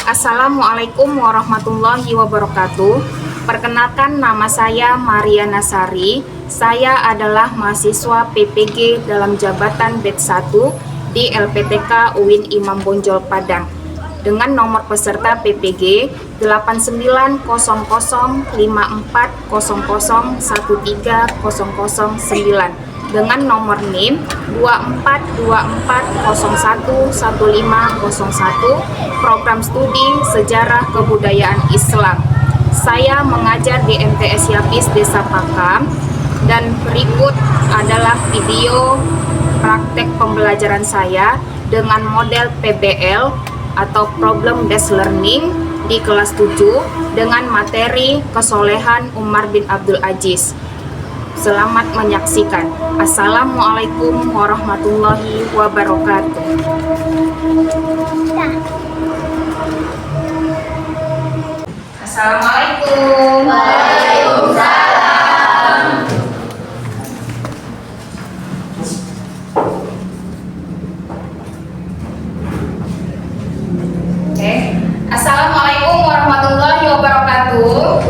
Assalamualaikum warahmatullahi wabarakatuh. Perkenalkan, nama saya Maria Nasari. Saya adalah mahasiswa PPG dalam jabatan Batch 1 di LPTK UIN Imam Bonjol Padang dengan nomor peserta PPG 89054040013009 dengan nomor NIM 2424011501 program studi Sejarah Kebudayaan Islam. Saya mengajar di MTS Yapis Desa Pakam dan berikut adalah video praktek pembelajaran saya dengan model PBL atau Problem Based Learning di kelas 7 dengan materi kesolehan Umar bin Abdul Aziz. Selamat menyaksikan. Assalamualaikum warahmatullahi wabarakatuh. Assalamualaikum. Waalaikumsalam. Oke. Assalamualaikum warahmatullahi wabarakatuh.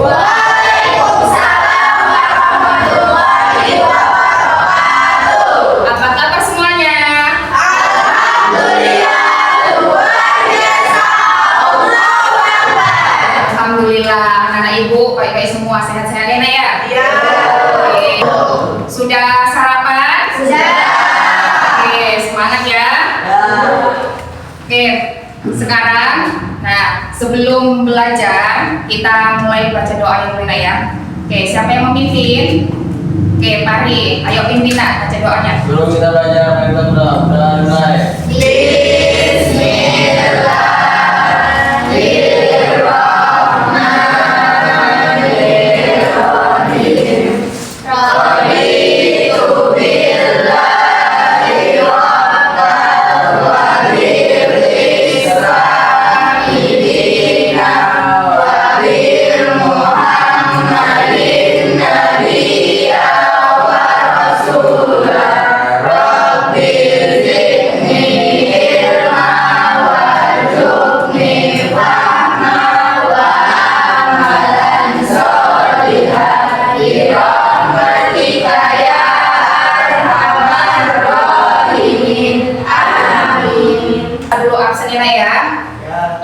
Semua sehat-sehat ya, Nak ya? Iya. Oke. Sudah sarapan? Sudah. Oke, semangat ya. Oke, sekarang, nah sebelum belajar kita mulai baca doa yang dulu ya. Oke, siapa yang memimpin? Oke, Pari, ayo pimpin Nak, baca doanya. Sebelum kita belajar, mari kita berdoa. Mulai.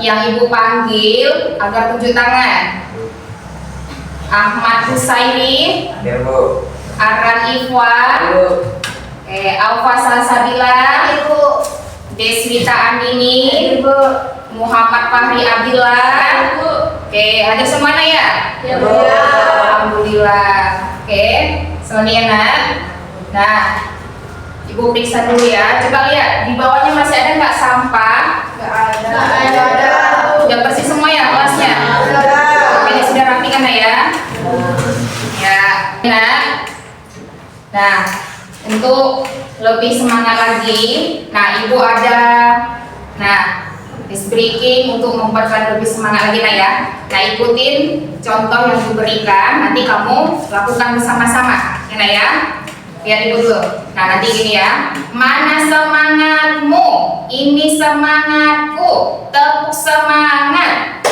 Yang Ibu panggil agar tunjuk tangan. Ahmad Husaini, Ya, Bu. Arran Ifwan, Bu. Alfa Salsabila, Ibu. Deswita Andini, Ibu. Muhammad Fahri Abdillah. Ibu. Oke, hadir semuanya ya? Ya, Bu. Alhamdulillah. Oke, selanjutnya Nak. Nah, Ibu periksa dulu ya. Coba lihat di bawahnya masih ada nggak sampah? Nggak ada. Udah bersih semua ya kelasnya? Oke, ini sudah rapi kan ya? Ya. Nah, untuk lebih semangat lagi, nah Ibu ada, ice breaking untuk membuat lebih semangat lagi ya. Nah, ikutin contoh yang diberikan, nanti kamu lakukan bersama-sama, ya. Lihat Ibu dulu. Nah, nanti gini ya. Mana semangatmu? Ini semangatku. Tepuk semangat.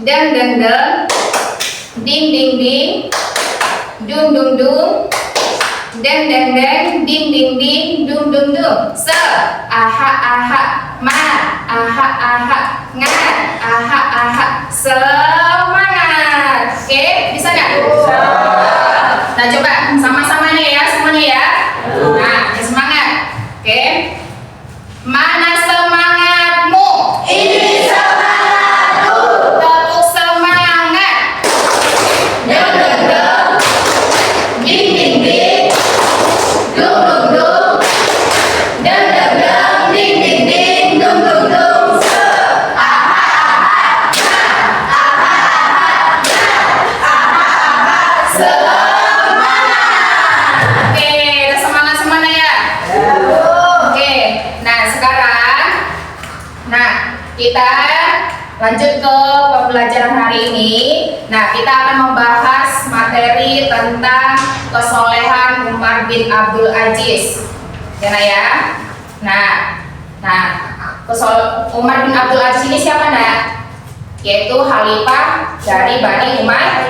Deng deng deng. Ding ding ding. Dung dung dung. Deng deng deng. Ding ding ding. Dung dung dung. Se. Aha aha. Ma. Aha aha. Ngat. Aha aha. Semangat. Oke, bisa nggak? Bisa. Nah, coba sama-samanya ya, semuanya ya. Nah, semangat. Oke. Mana semangatmu? Ini semangatku. Tepuk semangat. Deng deng deng. Ding ding ding. Dung dung dung. Deng deng deng. Ding ding ding. Dung dung dung. Se. Aha aha. Aha aha. Aha aha. Semangat. Oke, udah semangat semuanya ya. Oke. Nah, sekarang kita lanjut ke pembelajaran hari ini. Nah, kita akan membahas materi tentang kesolehan Umar bin Abdul Aziz. Ya. Nah, Umar bin Abdul Aziz ini siapa, Nak? yaitu Khalifah dari Bani Umayyah.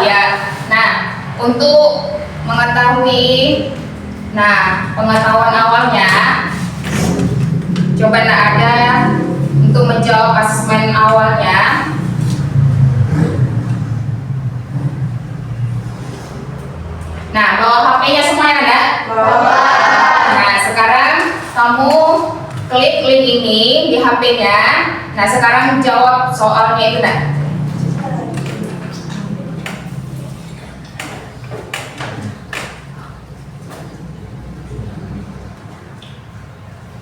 Ya. Nah, untuk mengetahui pengetahuan awalnya, coba ada untuk menjawab asesmen awalnya. Nah, bawa HP-nya semuanya ada? Bawa. Nah, sekarang kamu klik link ini di HP-nya. Nah, sekarang jawab soalnya itu, nak.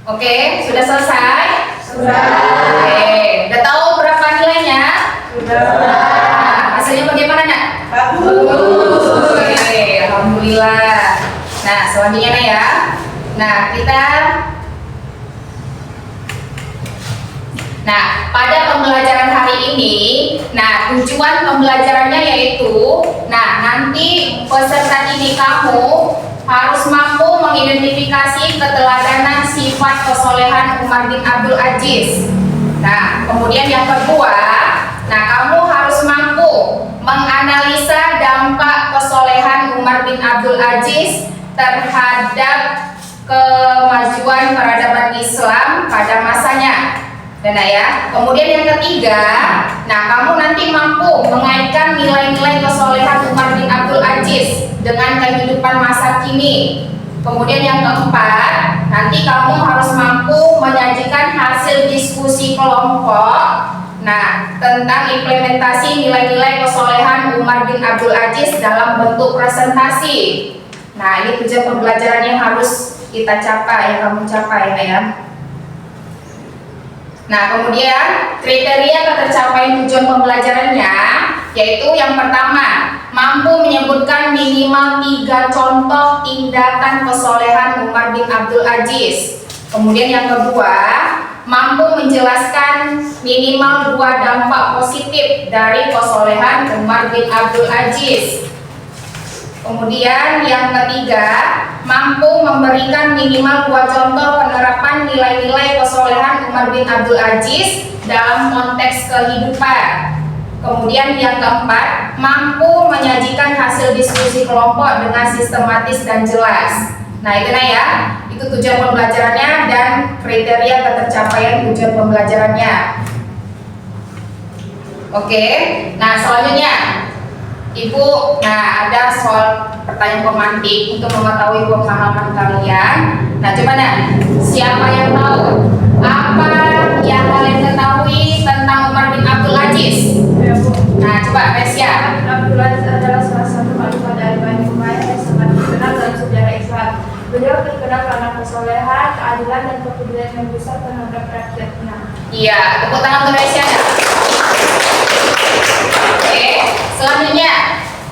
Oke, sudah selesai? Sudah. Oke, udah tahu berapa nilainya? Sudah. Nah, hasilnya bagaimana, nak? Bagus. Oke, alhamdulillah. Nah, selanjutnya nih ya. Nah, pada pembelajaran hari ini, tujuan pembelajarannya yaitu, nanti peserta didik kamu harus mampu mengidentifikasi keteladanan sifat kesolehan Umar bin Abdul Aziz. Nah, kemudian yang kedua, kamu harus mampu menganalisa dampak kesolehan Umar bin Abdul Aziz terhadap kemajuan peradaban Islam pada masanya. Dan ya, kemudian yang ketiga, kamu nanti mampu mengaitkan nilai-nilai kesolehan Umar bin Abdul Aziz dengan kehidupan masa kini. Kemudian yang keempat, nanti kamu harus mampu menyajikan hasil diskusi kelompok tentang implementasi nilai-nilai kesolehan Umar bin Abdul Aziz dalam bentuk presentasi. Ini tujuan pembelajaran yang harus kita capai, yang kamu capai ya. Kemudian kriteria ketercapaian tujuan pembelajarannya yaitu yang pertama, mampu menyebutkan minimal 3 contoh tindakan kesolehan Umar bin Abdul Aziz. Kemudian yang kedua, mampu menjelaskan minimal 2 dampak positif dari kesolehan Umar bin Abdul Aziz. Kemudian yang ketiga, mampu memberikan minimal 2 contoh penerapan nilai-nilai kesolehan Umar bin Abdul Aziz dalam konteks kehidupan. Kemudian yang keempat, mampu menyajikan hasil diskusi kelompok dengan sistematis dan jelas. Itu tujuan pembelajarannya dan kriteria ketercapaian tujuan pembelajarannya. Oke, selanjutnya Ibu, ada soal pertanyaan pemantik untuk mengetahui pemahaman kalian. Coba siapa yang tahu apa yang kalian ketahui tentang Umar bin Abdul Aziz? Ya, Bu. Coba Resya. Abdul Aziz adalah salah satu khalifah dari Bani Umayyah yang sangat dikenal dalam sejarah Islam. Beliau terkenal karena kesolehan, keadilan, dan kepedulian yang besar terhadap rakyatnya. Iya, tepuk tangan untuk Resya. Oke, selanjutnya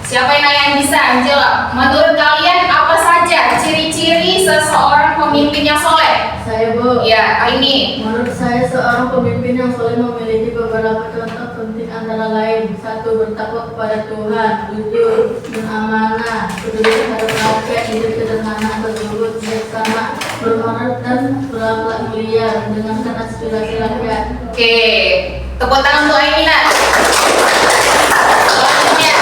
siapa yang bisa menjawab? Menurut kalian apa saja ciri-ciri seseorang pemimpin yang soleh? Saya, Bu. Iya, ini. Menurut saya seorang pemimpin yang soleh memiliki beberapa contoh penting antara lain: 1. Bertakwa kepada Tuhan, jujur dan amanah, peduli terhadap rakyat, hidup sederhana, berlembut, bijaksana, berhormat dan berakhlak mulia, mendengarkan aspirasi rakyat. Oke, tepuk tangan untuk Aimina. Selanjutnya,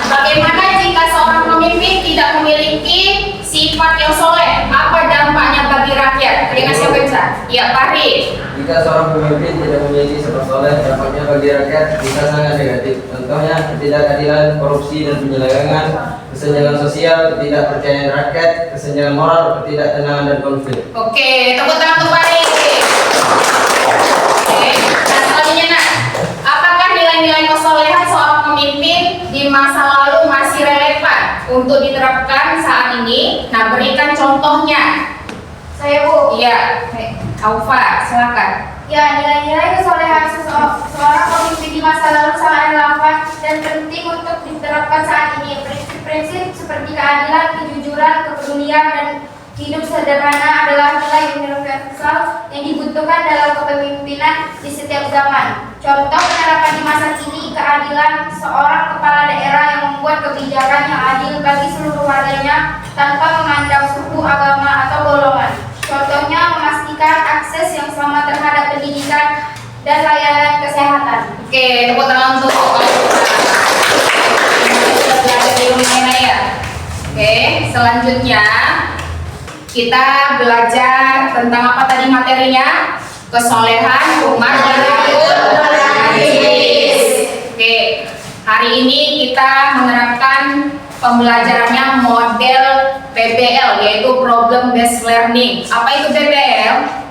bagaimana jika seorang pemimpin tidak memiliki sifat yang soleh? Apa dampaknya bagi rakyat? Dengan siapa bisa? Ya, Fahri. Jika seorang pemimpin tidak memiliki sifat soleh, dampaknya bagi rakyat bisa sangat negatif. Contohnya, ketidakadilan, korupsi dan penyelewengan, kesenjangan sosial, ketidakpercayaan rakyat, kesenjangan moral, ketidaktenangan dan konflik. Oke, tepuk tangan untuk Fahri. Oke, selanjutnya apakah nilai-nilai kesolehan seorang pemimpin di masa lalu masih relevan untuk diterapkan saat ini? Berikan contohnya. Saya, Bu. Iya, Aufa, silakan. Ya, nilai-nilai kesolehan seorang pemimpin di masa lalu sangat relevan dan penting untuk diterapkan saat ini. Prinsip-prinsip seperti keadilan, kejujuran, kepedulian, dan hidup sederhana adalah nilai universal yang dibutuhkan dalam kepemimpinan di setiap zaman. Contoh penerapan di masa kini, keadilan, seorang kepala daerah yang membuat kebijakan yang adil bagi seluruh warganya tanpa memandang suku, agama, atau golongan. Contohnya memastikan akses yang sama terhadap pendidikan, dan layanan kesehatan. Oke, tepuk tangan untuk belajar di rumah ini ya. Oke, selanjutnya kita belajar tentang apa tadi materinya? Kesolehan umat najis. Oke, hari ini kita menerapkan pembelajarannya model PBL, yaitu Problem Based Learning. Apa itu PBL?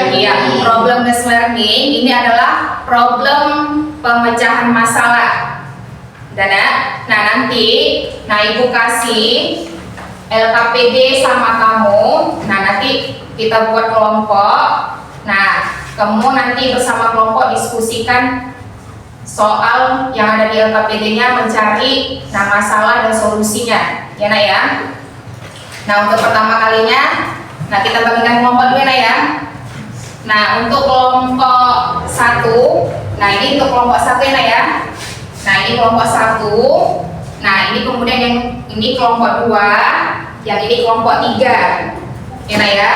Iya, problem based learning ini adalah problem pemecahan masalah. Nah, nanti Ibu kasih LKPD sama kamu. Nah, nanti kita buat kelompok. Nah, kamu nanti bersama kelompok diskusikan soal yang ada di LKPD-nya, mencari masalah dan solusinya. Ya, Nak ya. Nah, untuk pertama kalinya, kita bagikan kelompok dulu ya. Nah, untuk kelompok 1, ini untuk kelompok 1 ya. Nah, ini kelompok 1. Nah, ini kemudian yang ini kelompok 2, yang ini kelompok 3. Ya, ya.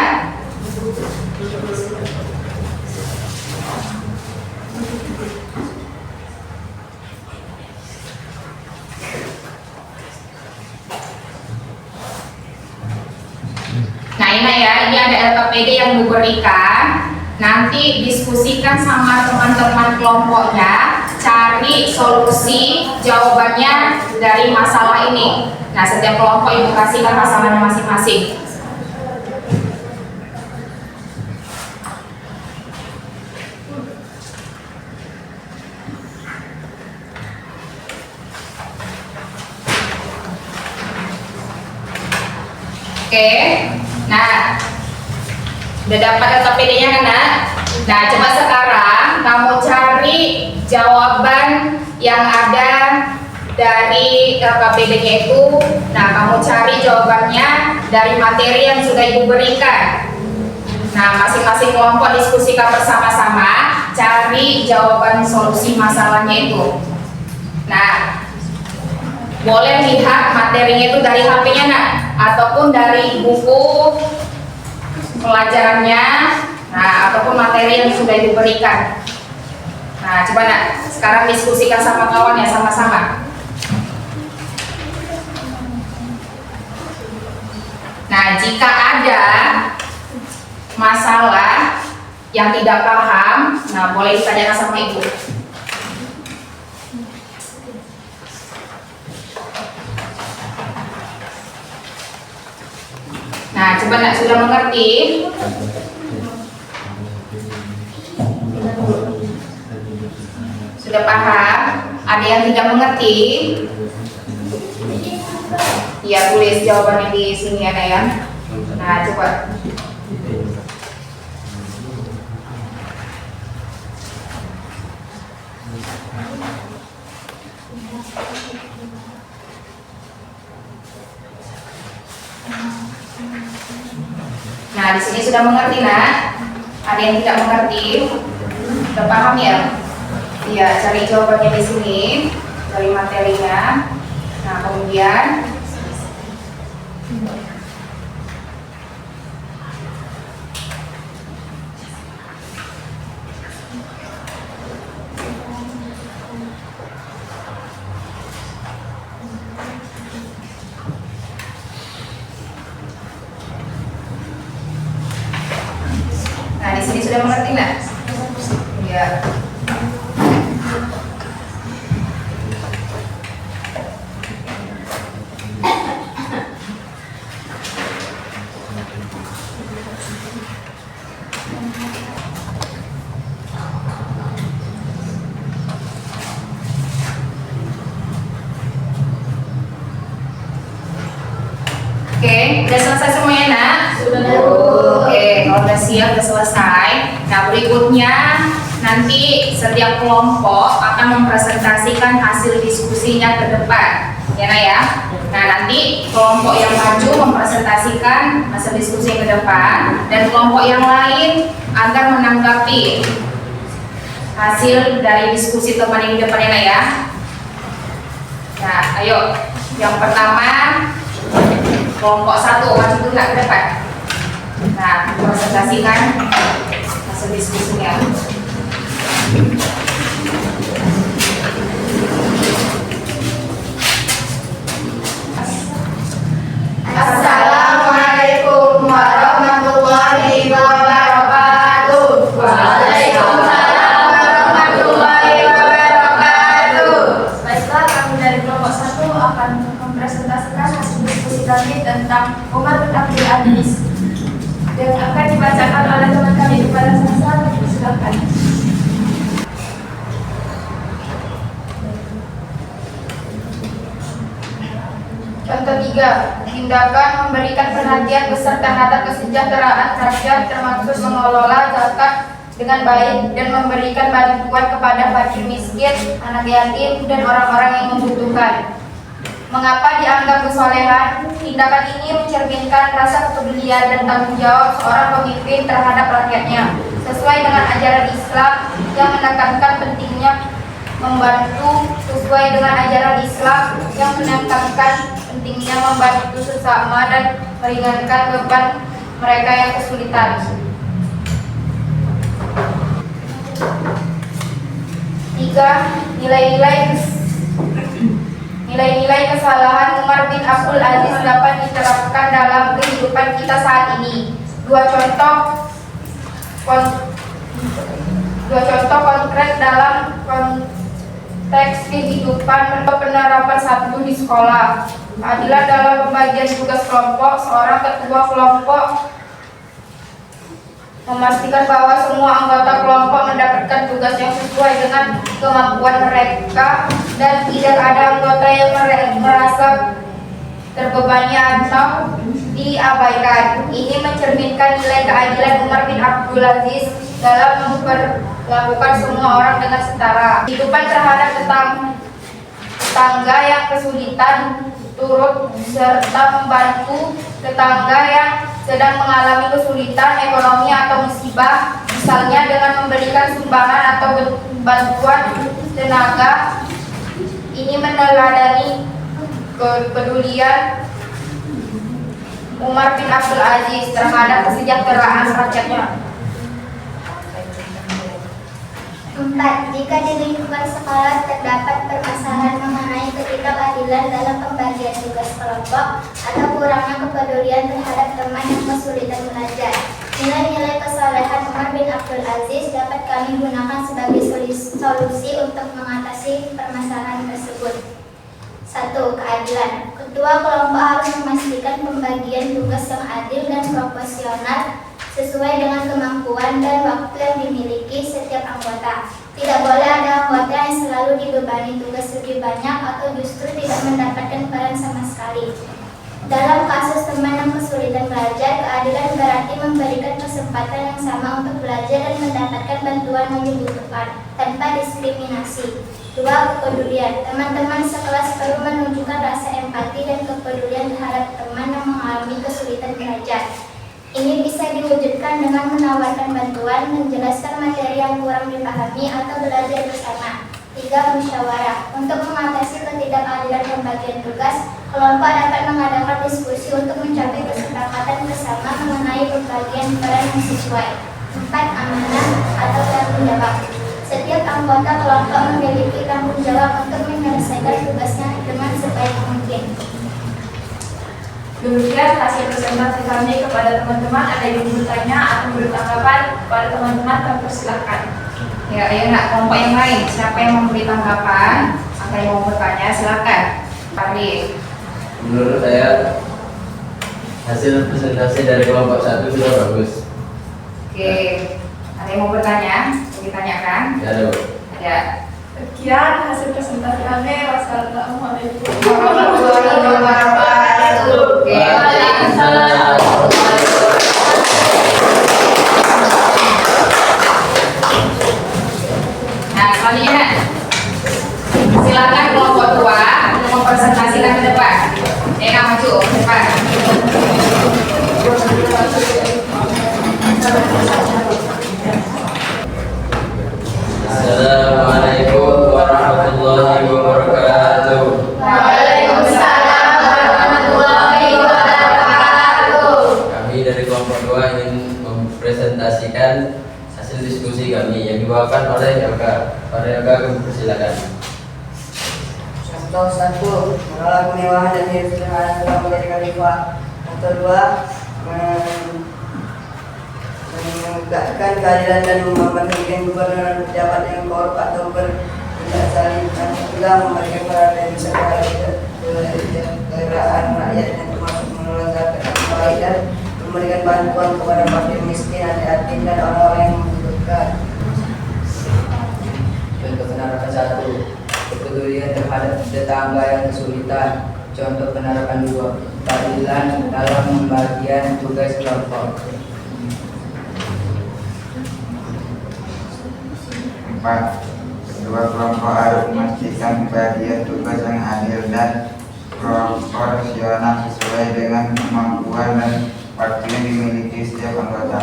Nah, ini ada LKPD yang diberikan. Nanti diskusikan sama teman-teman kelompoknya, cari solusi jawabannya dari masalah ini. Nah, setiap kelompok ibu kasihkan masalahnya masing-masing. Oke, nah udah dapat LKPD-nya kan, Nak? Nah, coba sekarang kamu cari jawaban yang ada dari LKPD-nya itu. Nah, kamu cari jawabannya dari materi yang sudah Ibu berikan. Nah, masing-masing kelompok diskusikan bersama-sama, cari jawaban solusi masalahnya itu. Nah, boleh lihat materinya itu dari HP-nya, Nak, ataupun dari buku pelajarannya, ataupun materi yang sudah diberikan. Nah, coba Nak, sekarang diskusikan sama kawan ya, sama-sama. Nah, jika ada masalah yang tidak paham, boleh ditanyakan sama Ibu. Nah, coba Nak, sudah mengerti? Sudah paham? Ada yang tidak mengerti? Ya, tulis jawabannya di sini ya. Nah, coba. Nah, di sini sudah mengerti, Nak? Ada yang tidak mengerti? Sudah paham ya? Iya, cari jawabannya di sini dari materinya. Nah, kemudian di sini sudah mengerti nggak? Ya. Oke, udah selesai semuanya, Nak? Sudah. Oke, kalau udah siap, udah selesai. Nah, berikutnya nanti setiap kelompok akan mempresentasikan hasil diskusinya ke depan, ya Nak ya. Nah, nanti kelompok yang maju mempresentasikan hasil diskusi ke depan, dan kelompok yang lain akan menanggapi hasil dari diskusi teman yang di depan, ya Nak ya. Nah, ayo, yang pertama kelompok 1 maju dulu ke depan. Nah, presentasikan hasil diskusinya. Assalamualaikum warahmatullahi wabarakatuh. Waalaikumsalam warahmatullahi wabarakatuh. Baiklah, kami dari kelompok 1 akan mempresentasikan hasil diskusi kami tentang Umar bin Abdul Aziz yang akan dibacakan oleh teman kami kepada saya. Silakan. Contoh 3, tindakan memberikan perhatian besar terhadap kesejahteraan rakyat termasuk mengelola zakat dengan baik dan memberikan bantuan kepada fakir miskin, anak yatim, dan orang-orang yang membutuhkan. Mengapa dianggap kesolehan? Tindakan ini mencerminkan rasa kepedulian dan tanggung jawab seorang pemimpin terhadap rakyatnya, sesuai dengan ajaran Islam yang menekankan pentingnya membantu sesama dan meringankan beban mereka yang kesulitan. 3. Nilai-nilai kesalahan Umar bin Abdul Aziz dapat diterapkan dalam kehidupan kita saat ini. Dua contoh konkret dalam konteks kehidupan penerapan satu di sekolah. Keadilan dalam pembagian tugas kelompok. Seorang ketua kelompok memastikan bahwa semua anggota kelompok mendapatkan tugas yang sesuai dengan kemampuan mereka dan tidak ada anggota yang merasa terbebani atau diabaikan. Ini mencerminkan nilai keadilan Umar bin Abdul Aziz dalam memperlakukan semua orang dengan setara. Kehidupan terhadap tetangga yang kesulitan, turut serta membantu tetangga yang sedang mengalami kesulitan ekonomi atau musibah, misalnya dengan memberikan sumbangan atau bantuan tenaga. Ini meneladani kepedulian Umar bin Abdul Aziz terhadap kesejahteraan rakyatnya. 4. Jika di lingkungan sekolah terdapat permasalahan mengenai ketidakadilan dalam pembagian tugas kelompok atau kurangnya kepedulian terhadap teman yang kesulitan belajar, nilai-nilai kesalehan Umar bin Abdul Aziz dapat kami gunakan sebagai solusi untuk mengatasi permasalahan tersebut. 1. Keadilan. Ketua kelompok harus memastikan pembagian tugas yang adil dan proporsional sesuai dengan kemampuan dan waktu yang dimiliki setiap anggota. Tidak boleh ada anggota yang selalu dibebani tugas lebih banyak atau justru tidak mendapatkan peran sama sekali. Dalam kasus teman yang kesulitan belajar, keadilan berarti memberikan kesempatan yang sama untuk belajar dan mendapatkan bantuan yang dibutuhkan tanpa diskriminasi. 2. Kepedulian. Teman-teman sekelas perlu menunjukkan rasa empati dan kepedulian terhadap teman yang mengalami kesulitan belajar. Ini bisa diwujudkan dengan menawarkan bantuan, menjelaskan materi yang kurang dipahami, atau belajar bersama. 3. Musyawarah. Untuk mengatasi ketidakadilan pembagian tugas, kelompok dapat mengadakan diskusi untuk mencapai kesepakatan bersama mengenai pembagian peran yang sesuai. 4. Amanah atau tanggung jawab. Setiap anggota kelompok memiliki tanggung jawab untuk menyelesaikan tugasnya dengan sebaik mungkin. Demikian hasil presentasi kami kepada teman-teman. Ada yang bertanya atau bertanggapan kepada teman-teman, kami persilahkan. Ya, ayo nak kelompok yang lain. Siapa yang memberi tanggapan? Ada yang mau bertanya? Silakan. Pari. Menurut saya hasil presentasi dari kelompok 1 sudah bagus. Oke. Ada yang mau bertanya? Mau ditanyakan? Ya, ada. Bu. Ada. Sekian hasil presentasi kami. Wassalamualaikum Warahmatullahi wabarakatuh. Oke. Waalaikumsalam. Nah, selanjutnya silakan kelompok tua mempresentasikan ke depan. Maju ke depan. Assalamualaikum warahmatullahi wabarakatuh. Waalaikumsalam warahmatullahi wabarakatuh. yang dibawakan oleh Elga. Pada Elga, kami persilakan. Contoh 1, menolak kemewahan dan hidup sederhana setelah menjadi khalifah. Contoh 2, menegakkan keadilan dan memberhentikan gubernur dan pejabat yang korup atau bertindak zalim. Contoh 3, memberikan perhatian kesejahteraan rakyat yang termasuk mengelola zakat yang baik dan memberikan bantuan kepada fakir miskin, anak-anak dan orang-orang yang membutuhkan. Contoh penerapan 1, kepedulian terhadap tetangga yang kesulitan. Contoh penerapan 2, keadilan dalam pembagian tugas kelompok. 4. Kedua kelompok harus memastikan pembagian tugas yang adil dan proporsional sesuai dengan kemampuan dan waktu yang dimiliki setiap anggota.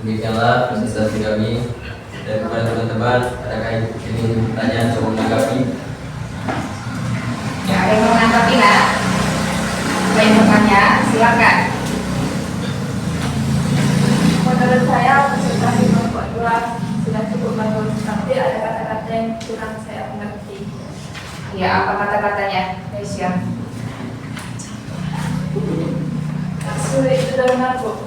Demikianlah presentasi kami. Dan kepada teman-teman, adakah ini pertanyaan atau menanggapi? Ya, ada yang mau menanggapi nggak? Ada yang bertanya? Silakan. Menurut saya presentasi kelompok dua sudah cukup bagus, tapi ada kata-kata yang kurang saya mengerti. Ya, apa kata-katanya, Nesya? Sulit didengar, Bu.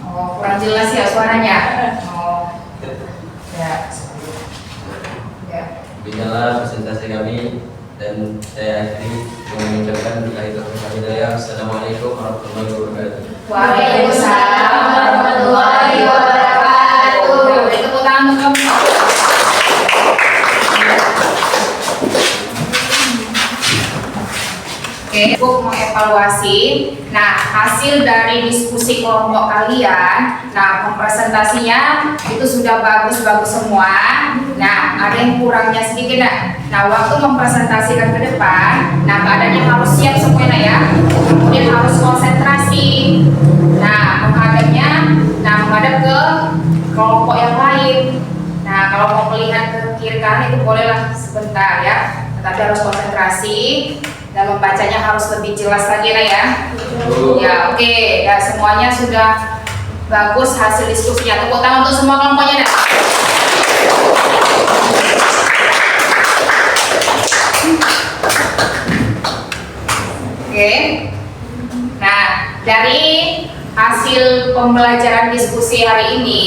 Oh, kurang jelas ya suaranya. Oh, ya. Ya. Demikianlah presentasi kami, dan saya akhiri dengan mengucapkan Assalamualaikum warahmatullahi wabarakatuh. Waalaikumsalam warahmatullahi wabarakatuh. Beri tepuk tangan untuk kamu. Oke, untuk mengevaluasi. Nah, hasil dari diskusi kelompok kalian, nah presentasinya itu sudah bagus-bagus semua. Nah, ada yang kurangnya sedikit, nah waktu mempresentasikan ke depan, nah keadaannya harus siap semuanya ya. Kemudian harus konsentrasi. Nah, menghadap ke kelompok yang lain. Nah, kalau mau melihat ke kiri kanan itu bolehlah sebentar ya, tetapi harus konsentrasi. Dan membacanya harus lebih jelas lagi ya. Ya, oke. Ya, semuanya sudah bagus hasil diskusinya. Tepuk tangan untuk semua kelompoknya. Oke. Nah, dari hasil pembelajaran diskusi hari ini,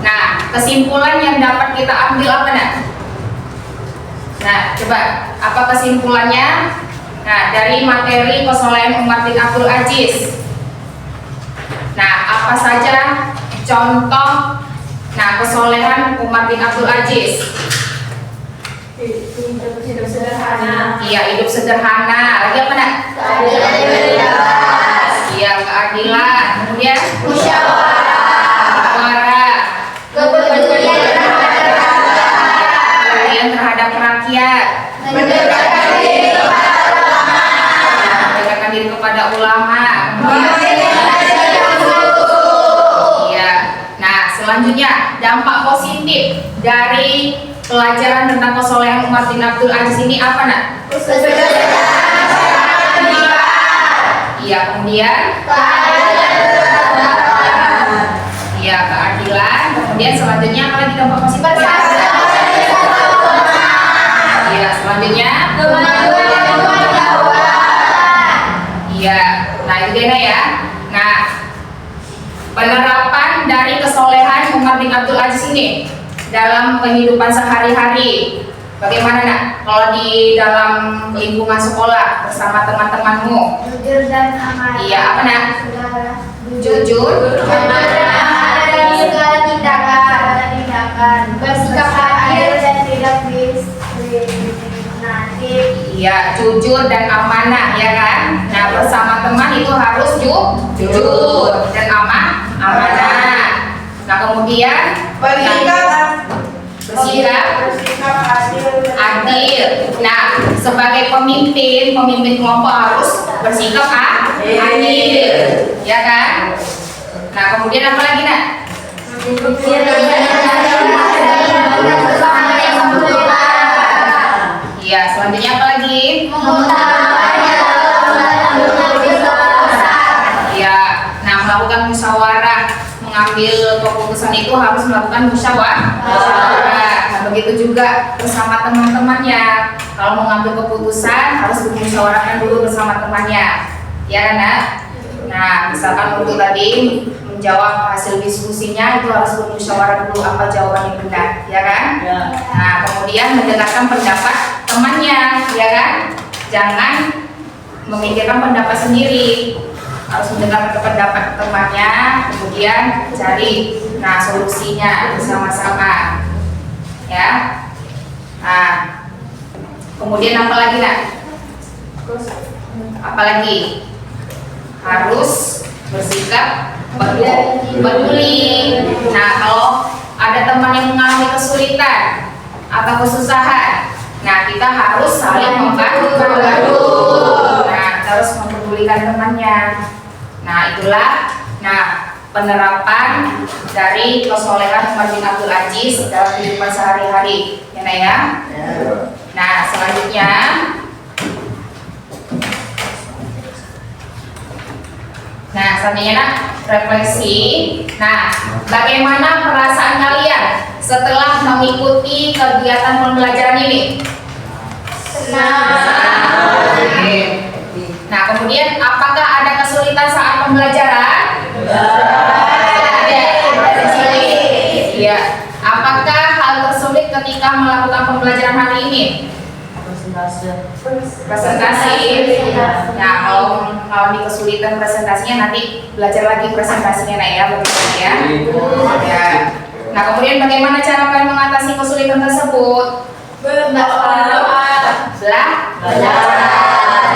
nah kesimpulan yang dapat kita ambil apa Nah, coba apa kesimpulannya? Nah, dari materi kesolehan Umar bin Abdul Aziz. Nah, apa saja contoh kesolehan Umar bin Abdul Aziz? Hidup sederhana. Iya, hidup sederhana. Lagi apa Keadilan. Iya, keadilan. Kemudian Musyawarah. Kepedulian terhadap rakyat. Mendekatkan diri kepada ulama. Iya. Nah, selanjutnya dampak positif dari pelajaran tentang kesolehan Umar bin Abdul Aziz ini apa Iya, kemudian iya, keadilan. Kemudian selanjutnya apa lagi dampak positif? Iya, selanjutnya iya. Nah, itu dia ya. Nah, penerapan dari kesolehan Umar bin Abdul Aziz ini dalam kehidupan sehari-hari bagaimana kalau di dalam lingkungan sekolah bersama teman-temanmu? Jujur dan amanah. Iya, apa Jujur, dalam segala tindakan, bersikap adil dan tidak diskriminatif. iya, jujur dan amanah ya kan? Nah, bersama teman itu harus jujur dan amanah. Nah, kemudian bersikap adil. Nah, sebagai pemimpin kelompok harus bersikap adil, ya kan? Nah, kemudian apa lagi Iya, selanjutnya apa lagi? Iya, nah melakukan musyawarah, mengambil mengambil keputusan itu harus melakukan musyawarah. Nah, begitu juga bersama teman-temannya. Kalau mengambil keputusan harus dimusyawarahkan dulu bersama temannya, ya kan? Nah, misalkan untuk tadi menjawab hasil diskusinya itu harus bermusyawarah dulu apa jawaban yang benar, ya kan? Nah, kemudian mendengarkan pendapat temannya, ya kan? Jangan memikirkan pendapat sendiri, harus mendengarkan pendapat temannya, kemudian cari solusinya bersama-sama, ya. Nah, kemudian apa lagi, nak? Apalagi harus bersikap peduli. Nah, kalau ada teman yang mengalami kesulitan atau kesusahan, nah kita harus saling membantu. Nah, kita harus mempedulikan temannya. Nah, itulah penerapan dari kesolehan Umar bin Abdul Aziz dalam kehidupan sehari-hari, ya Nak ya. Nah, selanjutnya Nak, refleksi. Nah, bagaimana perasaan kalian setelah mengikuti kegiatan pembelajaran ini? Senang. Nah, kemudian apakah ada kesulitan saat pembelajaran? Ada. Iya. Apakah hal tersulit ketika melakukan pembelajaran hari ini? Presentasi. Nah, kalau mengalami kesulitan presentasinya, nanti belajar lagi presentasinya, Nak ya, begitu ya. Ya. Nah, kemudian bagaimana cara kalian mengatasi kesulitan tersebut? Belajar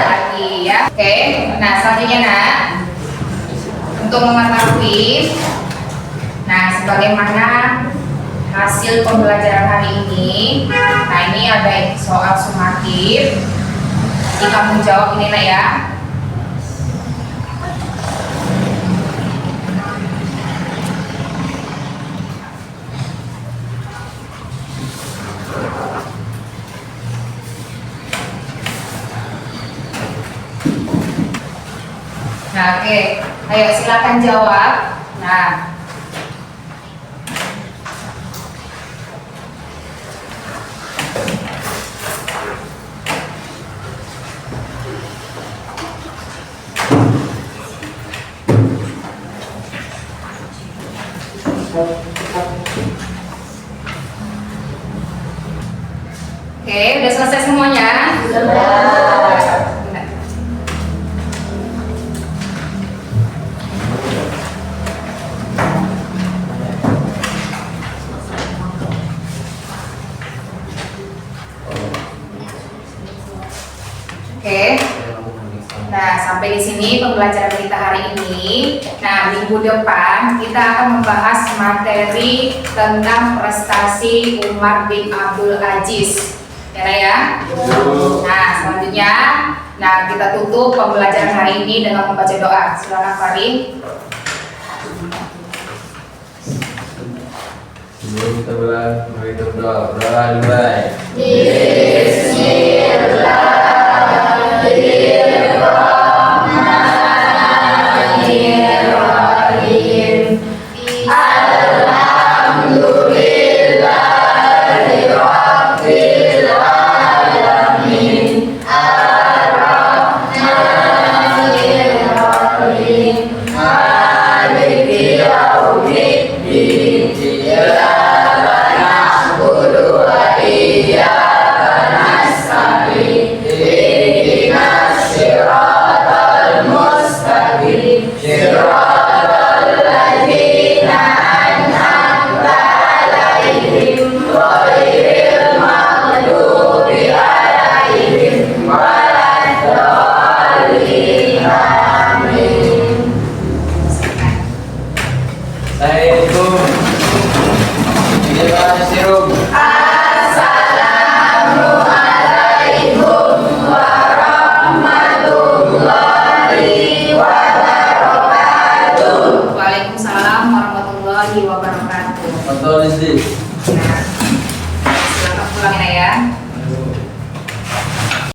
lagi ya. Oke. Nah, selanjutnya Nak, untuk mengetahui sebagaimana hasil pembelajaran hari ini. Nah, ini ada soal sumatif. Jadi kamu jawab ini, Nak ya. Nah, oke. Ayo silakan jawab. Nah, oke, udah selesai semuanya? Oke. Nah, sampai di sini pembelajaran kita hari ini. Nah, minggu depan kita akan membahas materi tentang prestasi Umar bin Abdul Aziz. Ya. Nah, selanjutnya, kita tutup pembelajaran hari ini dengan membaca doa. Silakan Farid. Sebelum kita mari berdoa, dimulai. Bismillah.